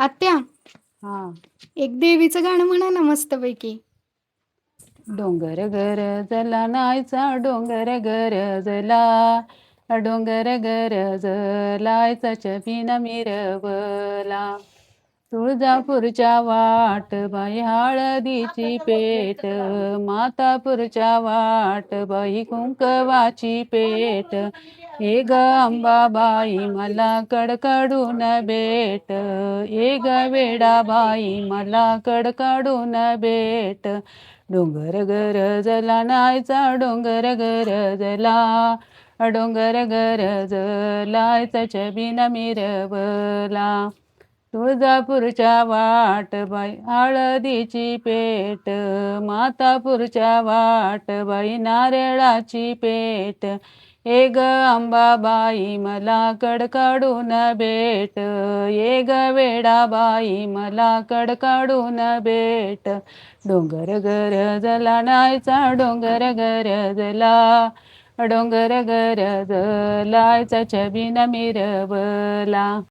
आत्या, हा. एक देवीचं गाणं म्हणा ना मस्तपैकी. डोंगर गरजला नायचा डोंगर गरजला, डोंगर गरजलायचा चवीना मिरवला. तुळजापूरच्या वाट बाई हळदीची पेट, मातापूरच्या वाट बाई कुंकवाची पेट. हे ग अंबाबाई मला कडकडून भेट, हे ग वेडाबाई मला कडकडून भेट. डोंगर गरजला नायचा डोंगर गरजला, डोंगर गरजलायचा चवीना मिरवला. तुळजापूरच्या वाट बाई हळदीची पेट, मातापूरच्या वाट बाई नारळाची पेट. हे ग अंबाबाई मला कडकडून भेट, ये ग वेडाबाई मला कडकडून भेट. डोंगर गरजला नायचा डोंगर गरजला, डोंगर गरजलायचा चवीना मिरवला.